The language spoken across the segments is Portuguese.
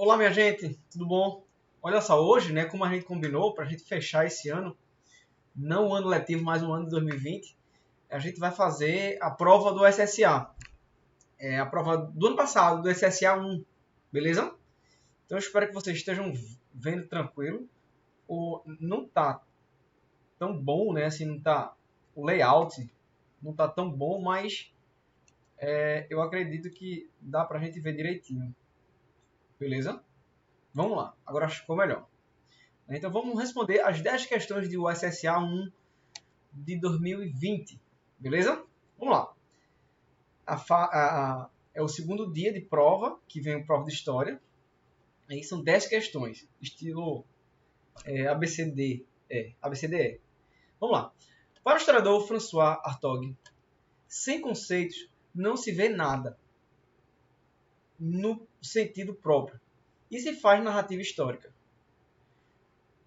Olá, minha gente, tudo bom? Olha só, hoje, né, como a gente combinou, para a gente fechar esse ano, não o ano letivo, mas o ano de 2020, a gente vai fazer a prova do SSA. É a prova do ano passado, do SSA 1, beleza? Então eu espero que vocês estejam vendo tranquilo. Não tá tão bom, né? Assim, não tá. O layout não tá tão bom, mas eu acredito que dá pra gente ver direitinho. Beleza? Vamos lá. Agora acho que ficou melhor. Então vamos responder as 10 questões do SSA 1 de 2020. Beleza? Vamos lá. É o segundo dia de prova, que vem a prova de história. Aí são 10 questões, estilo ABCD. ABCDE. Vamos lá. Para o historiador François Hartog, sem conceitos não se vê nada no sentido próprio e se faz narrativa histórica.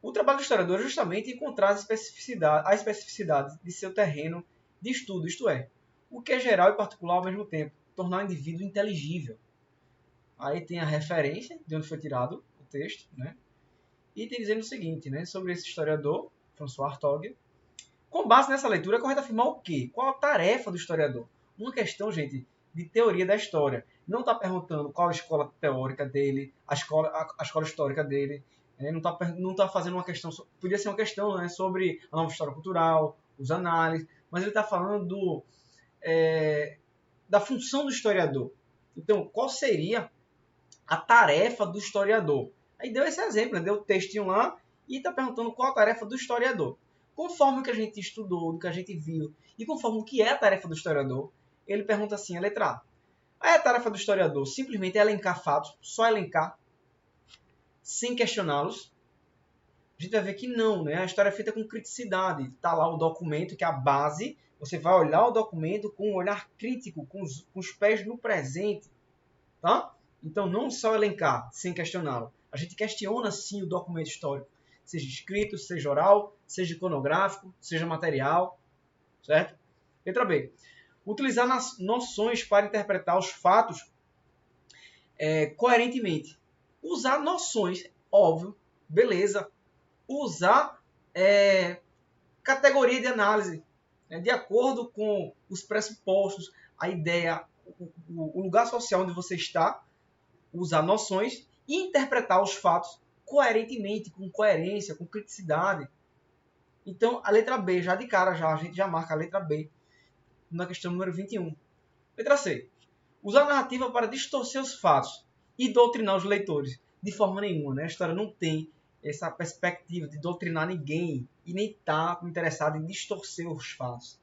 O trabalho do historiador é justamente encontrar a especificidade de seu terreno de estudo, isto é, o que é geral e particular ao mesmo tempo, tornar o indivíduo inteligível. Aí tem a referência de onde foi tirado o texto, né? E tem dizendo o seguinte, né, sobre esse historiador, François Hartog. Com base nessa leitura, é correto afirmar o quê? Qual a tarefa do historiador? Uma questão, gente, de teoria da história. Não está perguntando qual a escola teórica dele, a escola histórica dele. Não tá fazendo uma questão... Podia ser uma questão, né, sobre a nova história cultural, os análises, mas ele está falando da função do historiador. Então, qual seria a tarefa do historiador? Aí deu esse exemplo, né? Deu o textinho lá e está perguntando qual a tarefa do historiador. Conforme o que a gente estudou, o que a gente viu, e conforme o que é a tarefa do historiador, ele pergunta assim, a letra A. É a tarefa do historiador simplesmente elencar fatos, só elencar, sem questioná-los? A gente vai ver que não, né? A história é feita com criticidade. Está lá o documento, que é a base. Você vai olhar o documento com um olhar crítico, com os pés no presente. Tá? Então, não só elencar, sem questioná-lo. A gente questiona, sim, o documento histórico. Seja escrito, seja oral, seja iconográfico, seja material. Certo? Letra B. Utilizar noções para interpretar os fatos coerentemente. Usar noções, óbvio, beleza. Usar categoria de análise, né, de acordo com os pressupostos, a ideia, o lugar social onde você está, usar noções e interpretar os fatos coerentemente, com coerência, com criticidade. Então, a letra B, já de cara, a gente já marca a letra B na questão número 21. Letra C. Usar a narrativa para distorcer os fatos e doutrinar os leitores. De forma nenhuma, né? A história não tem essa perspectiva de doutrinar ninguém e nem está interessado em distorcer os fatos.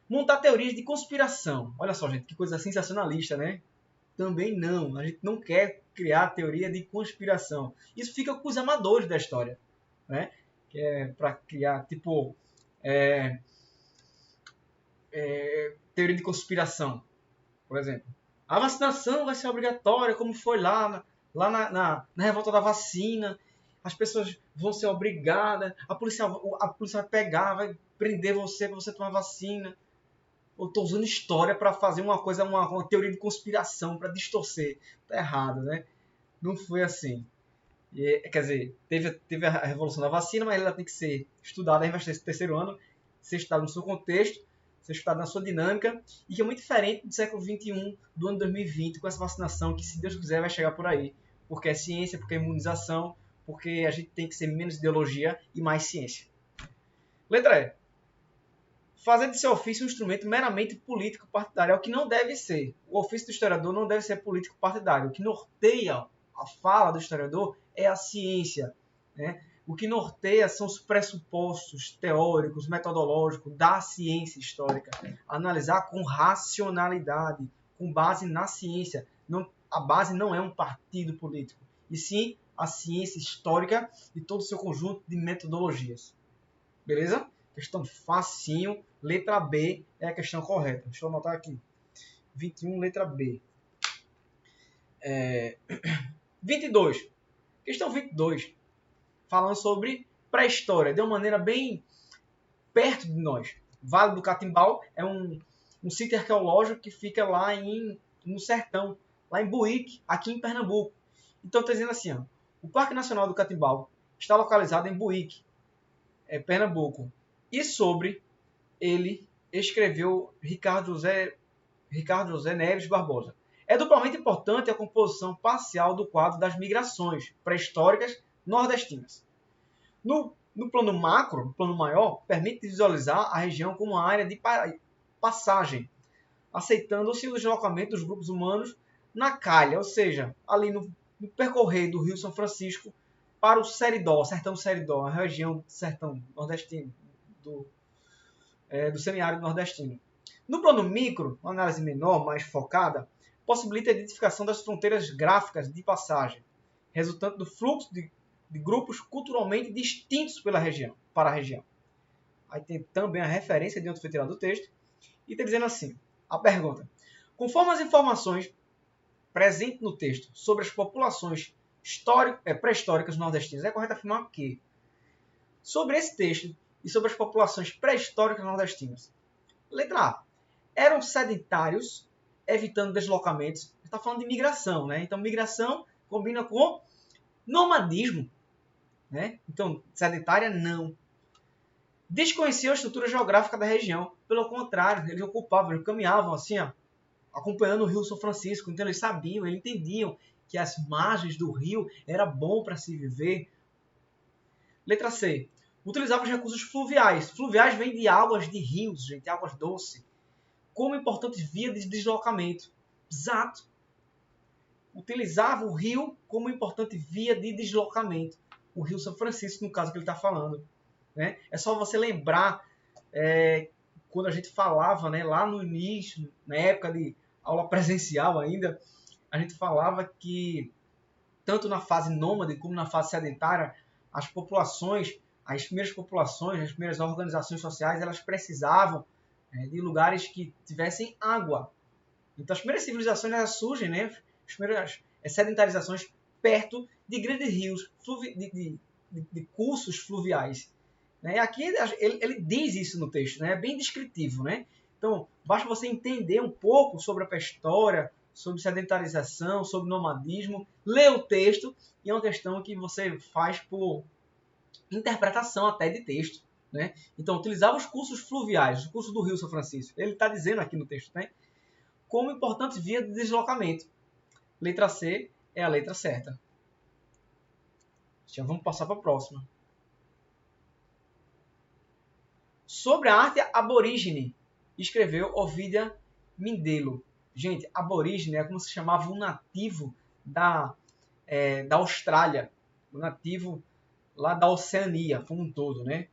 Montar teorias de conspiração. Olha só, gente, que coisa sensacionalista, né? Também não. A gente não quer criar teoria de conspiração. Isso fica com os amadores da história, né? Que é para criar, tipo, teoria de conspiração, por exemplo. A vacinação vai ser obrigatória, como foi lá na revolta da vacina. As pessoas vão ser obrigadas, a polícia vai pegar, vai prender você para você tomar vacina. Eu estou usando história para fazer uma teoria de conspiração, para distorcer. Está errado, né? Não foi assim. Quer dizer, teve a revolução da vacina, mas ela tem que ser estudada, vai ser terceiro ano, ser estudada no seu contexto, ser estudada na sua dinâmica, e que é muito diferente do século XXI, do ano 2020, com essa vacinação, que se Deus quiser vai chegar por aí. Porque é ciência, porque é imunização, porque a gente tem que ser menos ideologia e mais ciência. Letra E. Fazer de seu ofício um instrumento meramente político partidário, é o que não deve ser. O ofício do historiador não deve ser político partidário. O que norteia a fala do historiador é a ciência, né? O que norteia são os pressupostos teóricos, metodológicos da ciência histórica. Analisar com racionalidade, com base na ciência. A base não é um partido político, e sim a ciência histórica e todo o seu conjunto de metodologias. Beleza? Questão facinho. Letra B é a questão correta. Deixa eu anotar aqui. 21, letra B. 22. Questão 22. Falando sobre pré-história, de uma maneira bem perto de nós. Vale do Catimbau é um sítio arqueológico que fica lá no sertão, lá em Buíque, aqui em Pernambuco. Então está dizendo assim, ó, o Parque Nacional do Catimbau está localizado em Buíque, Pernambuco. E sobre ele escreveu Ricardo José Neves Barbosa. É duplamente importante a composição parcial do quadro das migrações pré-históricas nordestinas. No plano macro, no plano maior, permite visualizar a região como uma área de passagem, aceitando-se o deslocamento dos grupos humanos na calha, ou seja, ali no percorrer do Rio São Francisco para o Seridó, Sertão Seridó, a região do sertão nordestino, do semiárido nordestino. No plano micro, uma análise menor, mais focada, possibilita a identificação das fronteiras gráficas de passagem, resultante do fluxo de grupos culturalmente distintos para a região. Aí tem também a referência de onde foi tirado o texto, e está dizendo assim, a pergunta, conforme as informações presentes no texto sobre as populações pré-históricas nordestinas, é correto afirmar que, sobre esse texto e sobre as populações pré-históricas nordestinas, letra A, eram sedentários, evitando deslocamentos. Está falando de migração, né? Então, migração combina com nomadismo, né? Então, sedentária, não. Desconheciam a estrutura geográfica da região. Pelo contrário, eles ocupavam, eles caminhavam assim, ó, acompanhando o Rio São Francisco. Então, eles sabiam, eles entendiam que as margens do rio era bom para se viver. Letra C. Utilizavam os recursos fluviais. Fluviais vêm de águas de rios, gente, águas doces, como importante via de deslocamento. Exato. Utilizava o rio como importante via de deslocamento. O Rio São Francisco, no caso que ele está falando. Né? É só você lembrar quando a gente falava, né, lá no início, na época de aula presencial ainda, a gente falava que tanto na fase nômade como na fase sedentária, as populações, as primeiras organizações sociais, elas precisavam de lugares que tivessem água. Então as primeiras civilizações elas surgem, né, as primeiras sedentarizações perto de grandes rios, de cursos fluviais. Né? E aqui ele diz isso no texto, né? É bem descritivo. Né? Então, basta você entender um pouco sobre a pré-história, sobre sedentarização, sobre nomadismo, ler o texto, e é uma questão que você faz por interpretação até de texto. Né? Então, utilizava os cursos fluviais, o curso do Rio São Francisco. Ele está dizendo aqui no texto, né? Como importante via de deslocamento. Letra C é a letra certa. Já vamos passar para a próxima. Sobre a arte aborígene, escreveu Ovídia Mindelo. Gente, aborígene é como se chamava um nativo da Austrália, um nativo lá da Oceania, como um todo, né?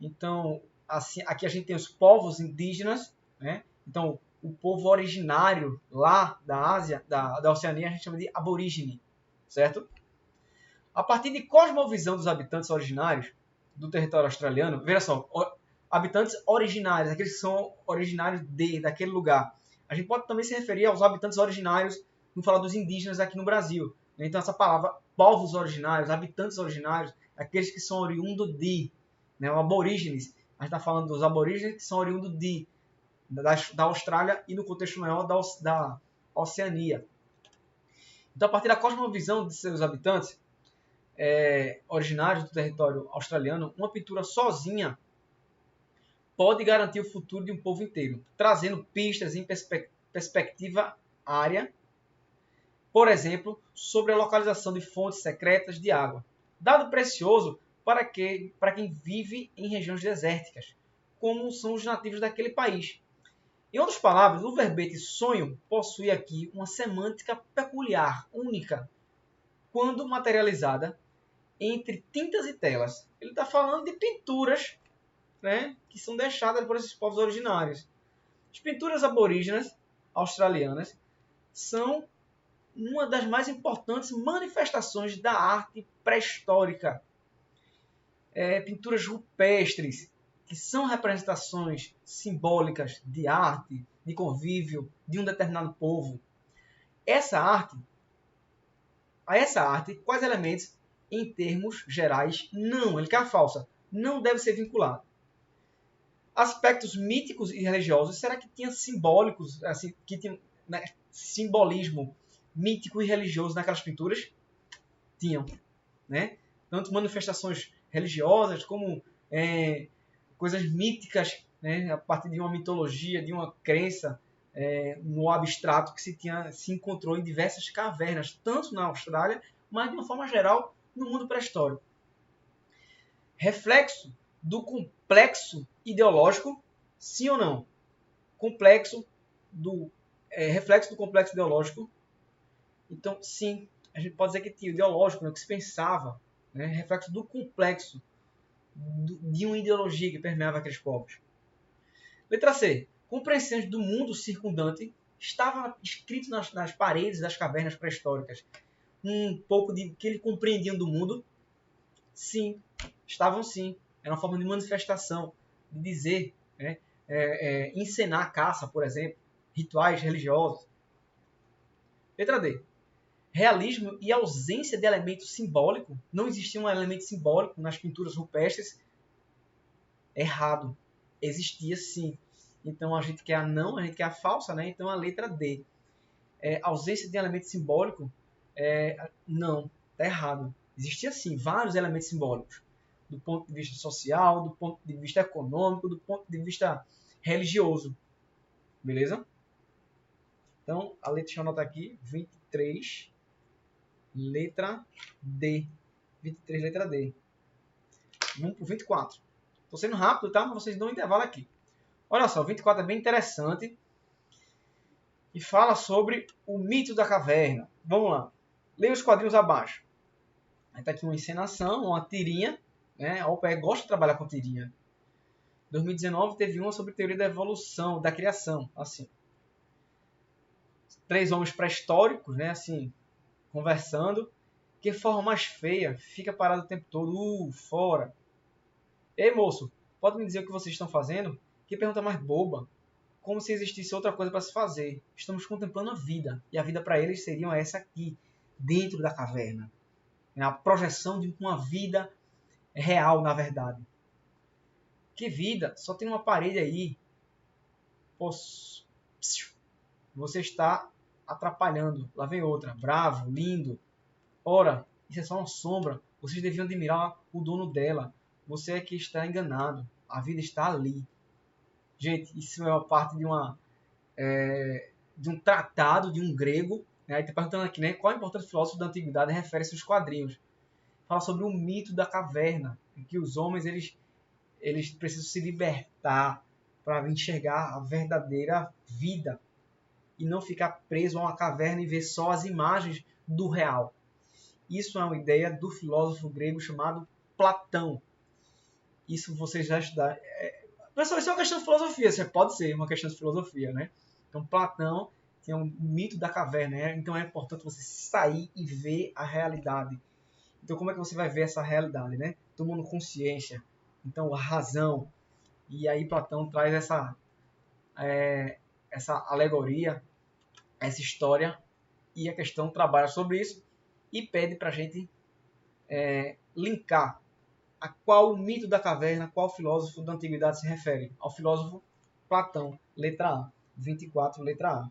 Então, assim, aqui a gente tem os povos indígenas, né? Então, o povo originário lá da Ásia, da Oceania, a gente chama de aborígene, certo? A partir de cosmovisão dos habitantes originários do território australiano, veja só, habitantes originários, aqueles que são originários daquele lugar. A gente pode também se referir aos habitantes originários, não falar dos indígenas aqui no Brasil. Então, essa palavra, povos originários, habitantes originários, aqueles que são oriundos de, né, aborígenes. A gente está falando dos aborígenes que são oriundos da Austrália e, no contexto maior, da Oceania. Então, a partir da cosmovisão de seus habitantes originários do território australiano, uma pintura sozinha pode garantir o futuro de um povo inteiro, trazendo pistas em perspectiva área, por exemplo, sobre a localização de fontes secretas de água, dado precioso para quem vive em regiões desérticas, como são os nativos daquele país. Em outras palavras, o verbete sonho possui aqui uma semântica peculiar, única, quando materializada entre tintas e telas. Ele está falando de pinturas, né, que são deixadas por esses povos originários. As pinturas aborígenas australianas são uma das mais importantes manifestações da arte pré-histórica. Pinturas rupestres, que são representações simbólicas de arte, de convívio, de um determinado povo. A essa arte, quais elementos, em termos gerais, não, ele quer a falsa, não deve ser vinculado. Aspectos míticos e religiosos, será que tinha simbólicos, assim, que tinha, né, simbolismo mítico e religioso naquelas pinturas? tinham, né? Tanto manifestações religiosas como coisas míticas, né? A partir de uma mitologia, de uma crença no abstrato que se encontrou em diversas cavernas, tanto na Austrália, mas de uma forma geral no mundo pré-histórico. Reflexo do complexo ideológico, sim ou não? Reflexo do complexo ideológico. Então, sim, a gente pode dizer que tinha ideológico, né, o que se pensava, né, reflexo do complexo de uma ideologia que permeava aqueles povos. Letra C. Compreensões do mundo circundante estava escrito nas paredes das cavernas pré-históricas. Um pouco de que eles compreendiam do mundo? Sim, estavam sim. Era uma forma de manifestação, de dizer, né, encenar a caça, por exemplo, rituais religiosos. Letra D. Realismo e ausência de elemento simbólico. Não existia um elemento simbólico nas pinturas rupestres. Errado. Existia sim. Então a gente quer a não, a gente quer a falsa, né? Então a letra D. Ausência de elemento simbólico, não, está errado. Existia sim vários elementos simbólicos. Do ponto de vista social, do ponto de vista econômico, do ponto de vista religioso. Beleza? Então, a letra, deixa eu anotar aqui, 23, letra D. 23, letra D. Vamos para o 24. Estou sendo rápido, tá? Mas vocês dão um intervalo aqui. Olha só, o 24 é bem interessante. E fala sobre o mito da caverna. Vamos lá. Leia os quadrinhos abaixo. Aí tá aqui uma encenação, uma tirinha. Né? A OPE gosta de trabalhar com tirinha. 2019 teve uma sobre teoria da evolução, da criação. Assim. 3 homens pré-históricos, né? Assim, conversando. Que forma mais feia. Fica parado o tempo todo. Fora. Ei, moço, pode me dizer o que vocês estão fazendo? Que pergunta mais boba. Como se existisse outra coisa para se fazer. Estamos contemplando a vida. E a vida para eles seria essa aqui, dentro da caverna. É a projeção de uma vida real, na verdade. Que vida? Só tem uma parede aí. Você está atrapalhando. Lá vem outra. Bravo, lindo. Ora, isso é só uma sombra. Vocês deviam admirar o dono dela. Você é que está enganado. A vida está ali. Gente, isso é uma parte de um tratado de um grego. Né? Está perguntando aqui, né? Qual a importância do filósofo da antiguidade refere-se aos quadrinhos. Fala sobre o mito da caverna, em que os homens eles precisam se libertar para enxergar a verdadeira vida e não ficar preso a uma caverna e ver só as imagens do real. Isso é uma ideia do filósofo grego chamado Platão. Isso vocês já estudaram. Pessoal, isso é uma questão de filosofia, isso pode ser uma questão de filosofia, né? Então, Platão tinha um mito da caverna, né? Então é importante você sair e ver a realidade. Então, como é que você vai ver essa realidade, né? Tomando consciência, então a razão. E aí Platão traz essa alegoria, essa história, e a questão trabalha sobre isso e pede para a gente linkar a qual o mito da caverna, qual filósofo da antiguidade se refere. Ao filósofo Platão, letra A. 24, letra A.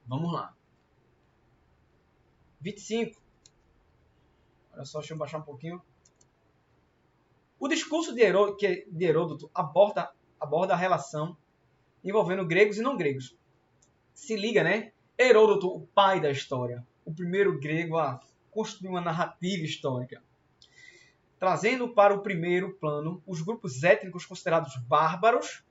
Vamos lá. 25. Olha só, deixa eu baixar um pouquinho. O discurso de Heródoto aborda a relação envolvendo gregos e não gregos. Se liga, né? Heródoto, o pai da história. O primeiro grego a construir uma narrativa histórica. Trazendo para o primeiro plano os grupos étnicos considerados bárbaros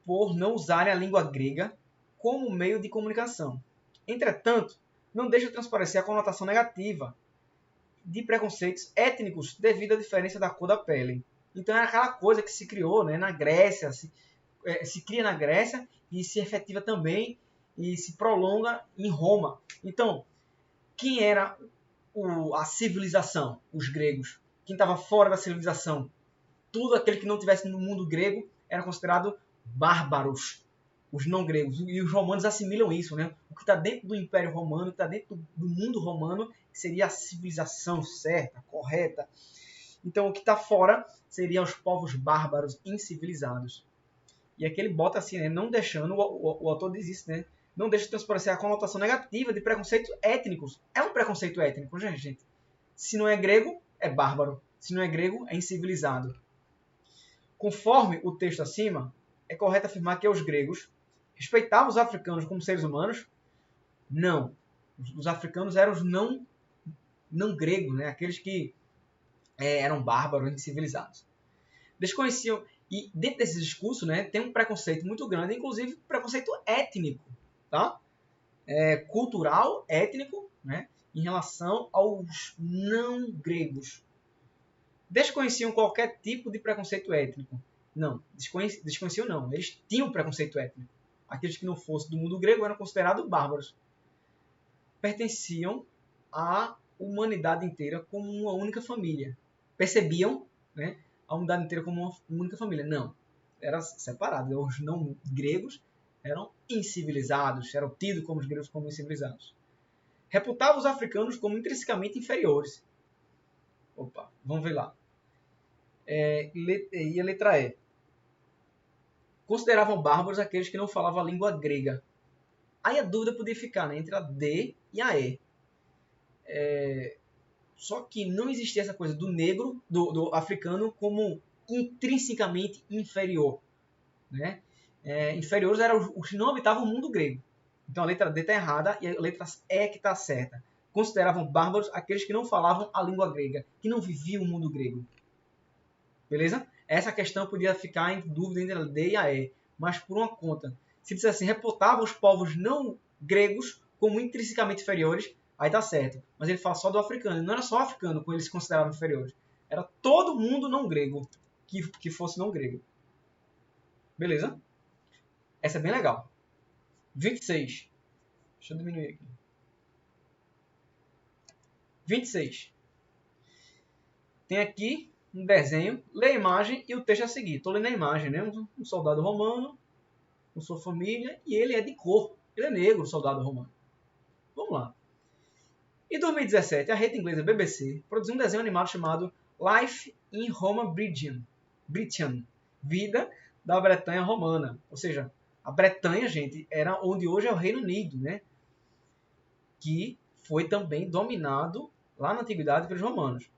por não usarem a língua grega como meio de comunicação. Entretanto, não deixa transparecer a conotação negativa de preconceitos étnicos devido à diferença da cor da pele. Então é aquela coisa que se criou, né, na Grécia, se cria na Grécia e se efetiva também e se prolonga em Roma. Então, quem era a civilização? Os gregos. Quem estava fora da civilização? Tudo aquele que não estivesse no mundo grego era considerado bárbaros, os não gregos. E os romanos assimilam isso, né? O que está dentro do Império Romano, o que está dentro do mundo romano, seria a civilização certa, correta. Então, o que está fora seriam os povos bárbaros, incivilizados. E aqui ele bota assim, né? Não deixando, o autor diz isso, né? não deixa de transparecer a conotação negativa de preconceitos étnicos. É um preconceito étnico, gente. Se não é grego, é bárbaro. Se não é grego, é incivilizado. Conforme o texto acima, é correto afirmar que os gregos respeitavam os africanos como seres humanos? Não. Os africanos eram os não gregos, né? Aqueles que eram bárbaros, incivilizados. Desconheciam, e dentro desse discurso, né, tem um preconceito muito grande, inclusive preconceito étnico, tá? Cultural, étnico, né, em relação aos não gregos. Desconheciam qualquer tipo de preconceito étnico. Não, desconheciam não, eles tinham preconceito étnico. Aqueles que não fossem do mundo grego eram considerados bárbaros. Pertenciam à humanidade inteira como uma única família. Percebiam, né, a humanidade inteira como uma única família. Não, era separado. Os não gregos eram incivilizados, eram tidos como os gregos como incivilizados. Reputavam os africanos como intrinsecamente inferiores. Opa, vamos ver lá. E a letra E. Consideravam bárbaros aqueles que não falavam a língua grega. Aí a dúvida podia ficar, né, entre a D e a E. Só que não existia essa coisa do negro, do africano, como intrinsecamente inferior. Né? Inferiores eram os que não habitavam o mundo grego. Então a letra D está errada e a letra E que está certa. Consideravam bárbaros aqueles que não falavam a língua grega, que não viviam o mundo grego. Beleza? Essa questão podia ficar em dúvida entre a D e a E, mas por uma conta. Se dissesse assim, reputavam os povos não gregos como intrinsecamente inferiores, aí tá certo. Mas ele fala só do africano. Não era só o africano como eles se consideravam inferiores. Era todo mundo não grego que fosse não grego. Beleza? Essa é bem legal. 26. Deixa eu diminuir aqui. 26. Tem aqui um desenho, lê a imagem e o texto a seguir. Estou lendo a imagem, né? Um soldado romano com sua família e ele é de cor. Ele é negro, o soldado romano. Vamos lá. Em 2017, a rede inglesa BBC produziu um desenho animado chamado Life in Roma Britain. Vida da Bretanha Romana. Ou seja, a Bretanha, gente, era onde hoje é o Reino Unido, né? Que foi também dominado lá na Antiguidade pelos romanos.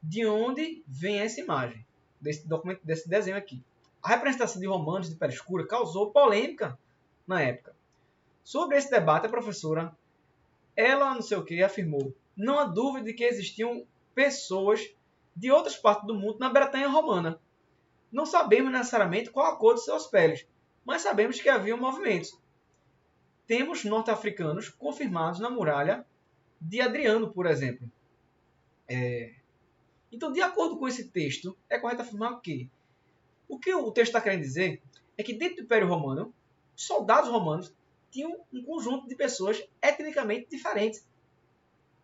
De onde vem essa imagem? Desse desenho aqui. A representação de romanos de pele escura causou polêmica na época. Sobre esse debate, a professora, ela não sei o que, afirmou: não há dúvida de que existiam pessoas de outras partes do mundo na Bretanha romana. Não sabemos necessariamente qual a cor de suas peles, mas sabemos que haviam movimentos. Temos norte-africanos confirmados na muralha de Adriano, por exemplo. Então, de acordo com esse texto, é correto afirmar o quê? O que o texto está querendo dizer é que dentro do Império Romano, os soldados romanos tinham um conjunto de pessoas etnicamente diferentes.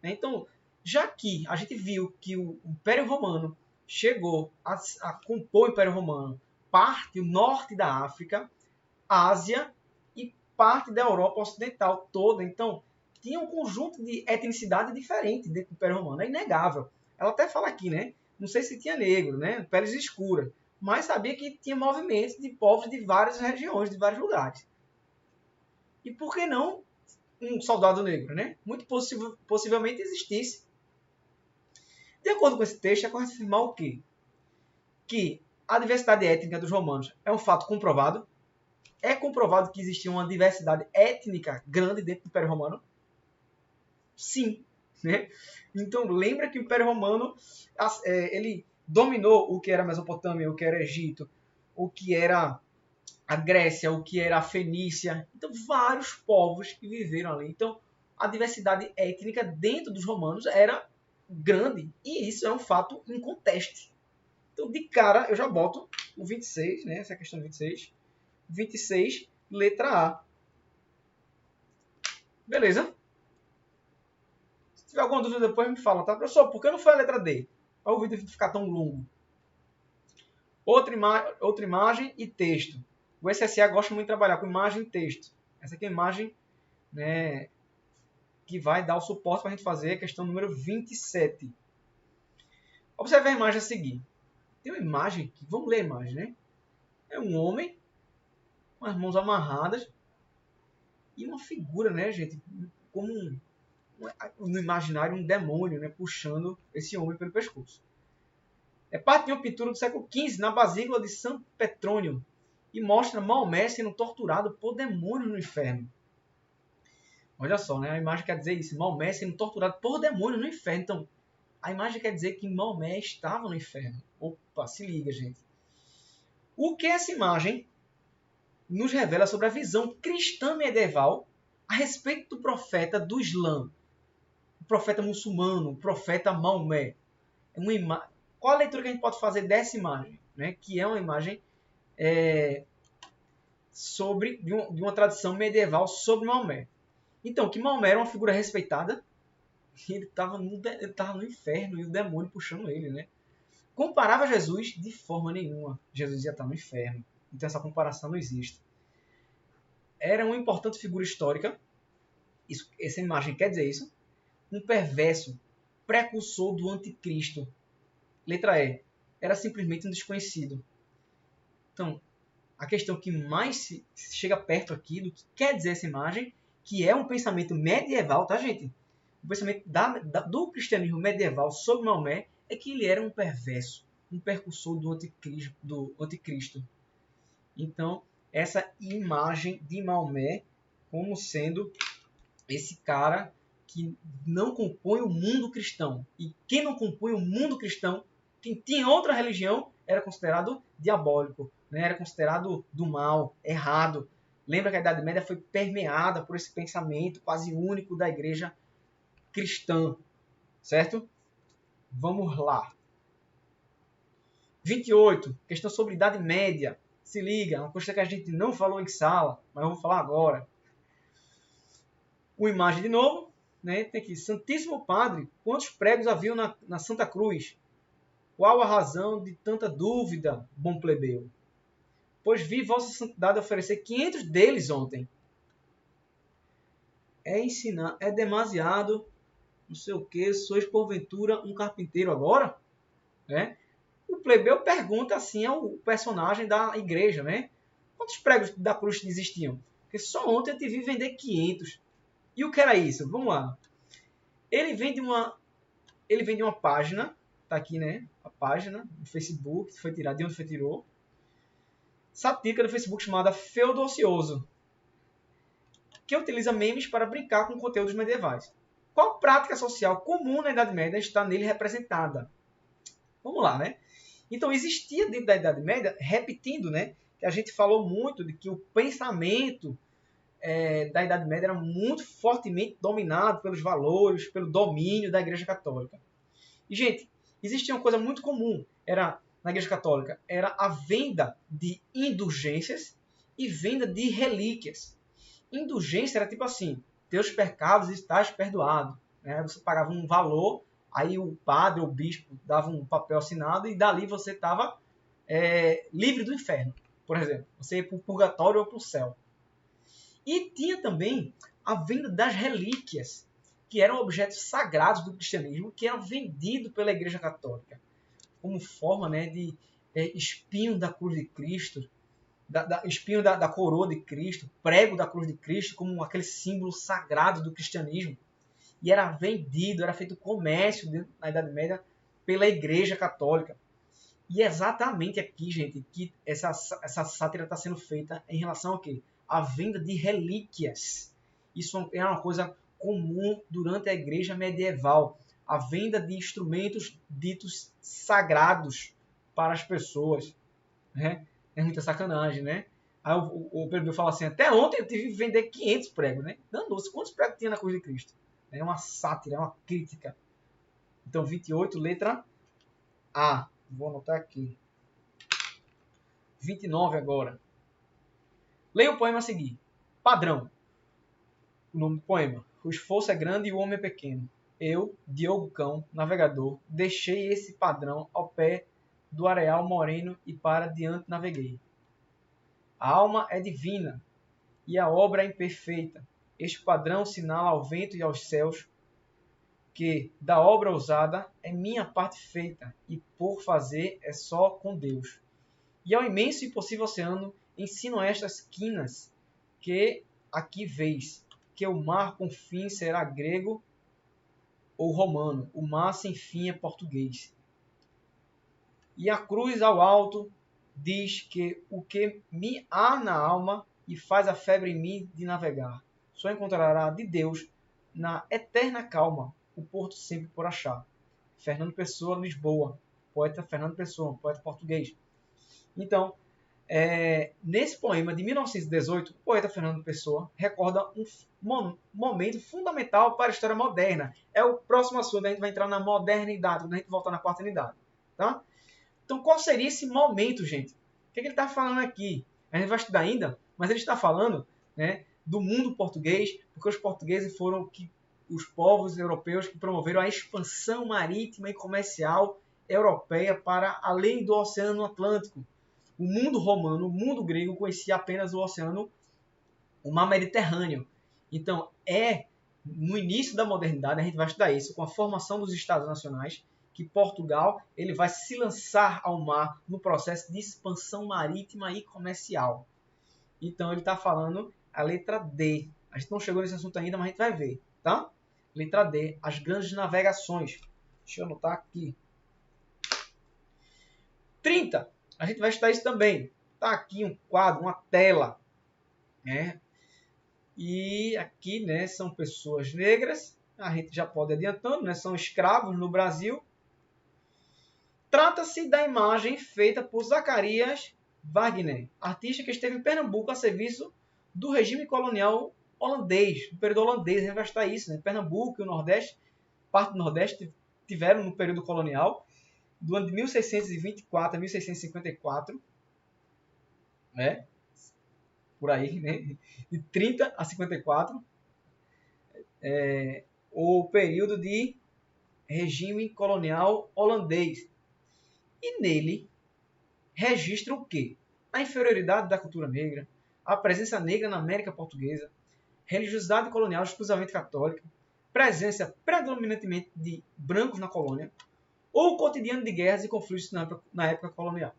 Então, já que a gente viu que o Império Romano chegou a compor o Império Romano parte o norte da África, Ásia e parte da Europa Ocidental toda. Então, tinha um conjunto de etnicidade diferente dentro do Império Romano. É inegável. Ela até fala aqui, né? Não sei se tinha negro, né? Peles escuras. Mas sabia que tinha movimentos de povos de várias regiões, de vários lugares. E por que não um soldado negro, né? Muito possivelmente existisse. De acordo com esse texto, é correto afirmar o quê? Que a diversidade étnica dos romanos é um fato comprovado. É comprovado que existia uma diversidade étnica grande dentro do Império Romano? Sim. Né? Então, lembra que o Império Romano ele dominou o que era a Mesopotâmia, o que era Egito, o que era a Grécia, o que era a Fenícia. Então, vários povos que viveram ali. Então, a diversidade étnica dentro dos romanos era grande. E isso é um fato inconteste. Então, de cara, eu já boto o 26, né? Essa questão do 26. 26, letra A. Beleza? Se tiver alguma dúvida depois, me fala, tá? Professor, por que não foi a letra D? Para o vídeo ficar tão longo. Outra imagem e texto. O SSA gosta muito de trabalhar com imagem e texto. Essa aqui é a imagem, né, que vai dar o suporte para a gente fazer a questão número 27. Observe a imagem a seguir. Tem uma imagem aqui, vamos ler a imagem, né? É um homem com as mãos amarradas, e uma figura, né, gente, como no imaginário um demônio, né, puxando esse homem pelo pescoço. É parte de uma pintura do século XV na Basílica de São Petrônio e mostra Maomé sendo torturado por demônios no inferno. Olha só, né? A imagem quer dizer isso. Maomé sendo torturado por demônios no inferno. Então, a imagem quer dizer que Maomé estava no inferno. Opa, se liga, gente. O que essa imagem nos revela sobre a visão cristã medieval a respeito do profeta do Islã, o profeta muçulmano, o profeta Maomé? Qual a leitura que a gente pode fazer dessa imagem? Né? Que é uma imagem de uma tradição medieval sobre Maomé. Então, que Maomé era uma figura respeitada, ele estava no inferno e o demônio puxando ele, né? Comparava Jesus de forma nenhuma. Jesus ia estar no inferno. Então essa comparação não existe. Era uma importante figura histórica. Essa imagem quer dizer isso. Um perverso, precursor do anticristo. Letra E. Era simplesmente um desconhecido. Então, a questão que mais se chega perto aqui do que quer dizer essa imagem, que é um pensamento medieval, tá, gente? O pensamento do cristianismo medieval sobre Maomé é que ele era um perverso, um precursor do anticristo. Então, essa imagem de Maomé como sendo esse cara que não compõe o mundo cristão. E quem não compõe o mundo cristão, quem tinha outra religião, era considerado diabólico, né? Era considerado do mal, errado. Lembra que a Idade Média foi permeada por esse pensamento quase único da igreja cristã, certo? Vamos lá. 28, questão sobre Idade Média. Se liga, uma coisa que a gente não falou em sala, mas eu vou falar agora. Uma imagem de novo, né? Tem aqui, Santíssimo Padre, quantos pregos haviam na Santa Cruz? Qual a razão de tanta dúvida, bom plebeu? Pois vi vossa santidade oferecer 500 deles ontem. É ensinar, é demasiado, não sei o que, sois porventura um carpinteiro agora? Né? O plebeu pergunta assim ao personagem da igreja, né? Quantos pregos da cruz existiam? Porque só ontem eu te vi vender 500. E o que era isso? Vamos lá. Ele vem de uma página, tá aqui, né? A página do Facebook, foi tirada, de onde foi tirou? Satírica do Facebook chamada Feudocioso, que utiliza memes para brincar com conteúdos medievais. Qual prática social comum na Idade Média está nele representada? Vamos lá, né? Então, existia dentro da Idade Média, repetindo, né? Que a gente falou muito de que o pensamento da Idade Média era muito fortemente dominado pelos valores, pelo domínio da Igreja Católica. E, gente, existia uma coisa muito comum na Igreja Católica, era a venda de indulgências e venda de relíquias. Indulgência era tipo assim, teus pecados estás perdoado. Né? Você pagava um valor, aí o padre ou o bispo dava um papel assinado e dali você estava livre do inferno. Por exemplo, você ia para o purgatório ou para o céu. E tinha também a venda das relíquias, que eram objetos sagrados do cristianismo, que eram vendidos pela Igreja Católica, como forma, né, de espinho da cruz de Cristo, espinho da coroa de Cristo, prego da cruz de Cristo, como aquele símbolo sagrado do cristianismo. E era vendido, era feito comércio na Idade Média pela Igreja Católica. E é exatamente aqui, gente, que essa sátira está sendo feita em relação ao quê? A venda de relíquias. Isso é uma coisa comum durante a igreja medieval. A venda de instrumentos ditos sagrados para as pessoas. Né? É muita sacanagem, né? Aí o Pedro fala assim, até ontem eu tive que vender 500 pregos, né? Danou-se, quantos pregos tinha na cruz de Cristo? É uma sátira, é uma crítica. Então, 28, letra A. Vou anotar aqui. 29 agora. Leia o poema a seguir. Padrão. O nome do poema. O esforço é grande e o homem é pequeno. Eu, Diogo Cão, navegador, deixei esse padrão ao pé do areal moreno e para diante naveguei. A alma é divina e a obra é imperfeita. Este padrão sinala ao vento e aos céus que da obra ousada é minha parte feita e por fazer é só com Deus. E ao imenso e impossível oceano ensinam estas quinas que aqui vês que o mar com fim será grego ou romano, o mar sem fim é português. E a cruz ao alto diz que o que me há na alma e faz a febre em mim de navegar, só encontrará de Deus na eterna calma o porto sempre por achar. Fernando Pessoa, Lisboa, poeta Fernando Pessoa, poeta português. Então, nesse poema de 1918, o poeta Fernando Pessoa recorda um momento fundamental para a história moderna. É o próximo assunto, a gente vai entrar na modernidade, quando a gente voltar na quarta unidade. Tá? Então, qual seria esse momento, gente? O que ele está falando aqui? A gente vai estudar ainda, mas ele está falando, né, do mundo português, porque os portugueses foram os povos europeus que promoveram a expansão marítima e comercial europeia para além do Oceano Atlântico. O mundo romano, o mundo grego conhecia apenas o mar Mediterrâneo. Então, no início da modernidade, a gente vai estudar isso, com a formação dos Estados Nacionais, que Portugal ele vai se lançar ao mar no processo de expansão marítima e comercial. Então, ele está falando a letra D. A gente não chegou nesse assunto ainda, mas a gente vai ver. Tá? Letra D, as grandes navegações. Deixa eu anotar aqui. 30. A gente vai estudar isso também. Está aqui um quadro, uma tela. Né? E aqui, né, são pessoas negras. A gente já pode ir adiantando, né? São escravos no Brasil. Trata-se da imagem feita por Zacarias Wagner, artista que esteve em Pernambuco a serviço do regime colonial holandês, no período holandês. A gente vai estudar isso, né? Pernambuco e o Nordeste, parte do Nordeste, tiveram no período colonial, do ano de 1624 a 1654, né? Por aí, né? De 30 a 54, o período de regime colonial holandês. E nele registra o quê? A inferioridade da cultura negra, a presença negra na América Portuguesa, religiosidade colonial exclusivamente católica, presença predominantemente de brancos na colônia, ou o cotidiano de guerras e conflitos na época colonial.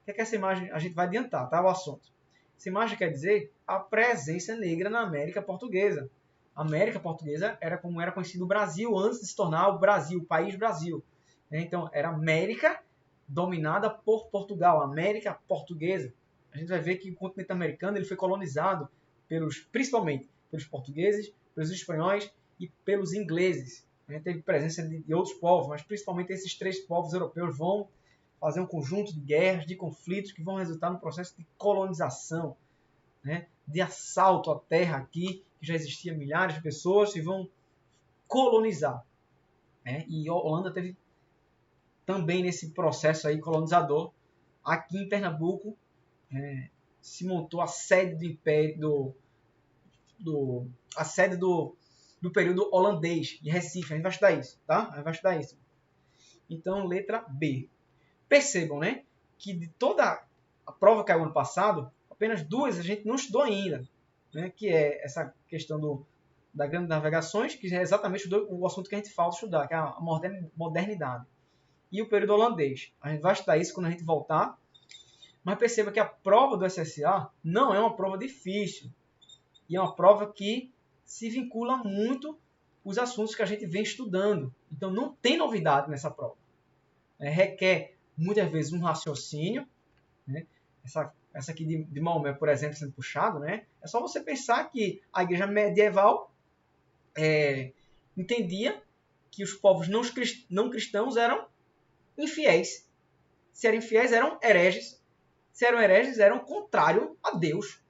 O que é que essa imagem a gente vai adiantar, tá? O assunto. Essa imagem quer dizer a presença negra na América Portuguesa. A América Portuguesa era como era conhecido o Brasil antes de se tornar o Brasil, o país Brasil. Então, era América dominada por Portugal, América Portuguesa. A gente vai ver que o continente americano ele foi colonizado principalmente pelos portugueses, pelos espanhóis e pelos ingleses. Teve presença de outros povos, mas principalmente esses três povos europeus vão fazer um conjunto de guerras, de conflitos que vão resultar no processo de colonização, né? De assalto à terra aqui, que já existia milhares de pessoas e vão colonizar. Né? E a Holanda teve também nesse processo aí colonizador. Aqui em Pernambuco se montou a sede do Império, a sede do período holandês, de Recife. A gente vai estudar isso, tá? A gente vai estudar isso. Então, letra B. Percebam, né, que de toda a prova que caiu ano passado, apenas duas a gente não estudou ainda, né, que é essa questão da grandes navegações, que é exatamente o assunto que a gente falta estudar, que é a modernidade. E o período holandês. A gente vai estudar isso quando a gente voltar, mas perceba que a prova do SSA não é uma prova difícil, e é uma prova que se vincula muito os assuntos que a gente vem estudando. Então não tem novidade nessa prova. Requer muitas vezes um raciocínio, né? Essa aqui de Maomé, por exemplo, sendo puxado, né? É só você pensar que a igreja medieval entendia que os povos não cristãos eram infiéis. Se eram infiéis, eram hereges. Se eram hereges, eram contrário a Deus.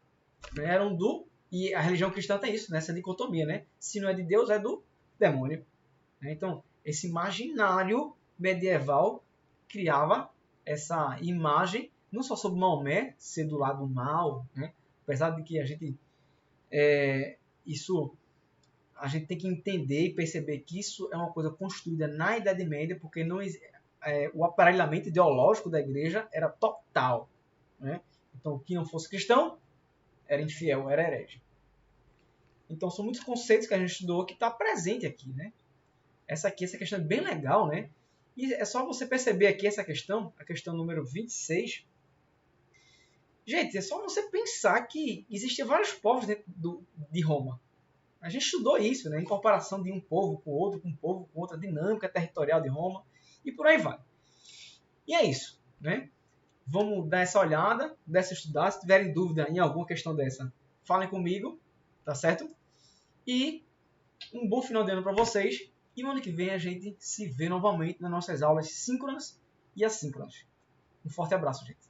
Né? E a religião cristã tem isso, né? Essa dicotomia, né? Se não é de Deus, é do demônio. Então, esse imaginário medieval criava essa imagem, não só sobre Maomé ser do lado mal, né? Apesar de que a gente a gente tem que entender e perceber que isso é uma coisa construída na Idade Média, porque o aparelhamento ideológico da igreja era total. Né? Então, o que não fosse cristão era infiel, era herege. Então, são muitos conceitos que a gente estudou que está presente aqui. Né? Essa questão é bem legal, né? E é só você perceber aqui essa questão, a questão número 26. Gente, é só você pensar que existiam vários povos dentro de Roma. A gente estudou isso, né? Em comparação de um povo com outro, com um povo com outra, dinâmica territorial de Roma, e por aí vai. E é isso, né? Vamos dar essa olhada, dessa estudada. Se tiverem dúvida em alguma questão dessa, falem comigo, tá certo? E um bom final de ano para vocês. E no ano que vem a gente se vê novamente nas nossas aulas síncronas e assíncronas. Um forte abraço, gente.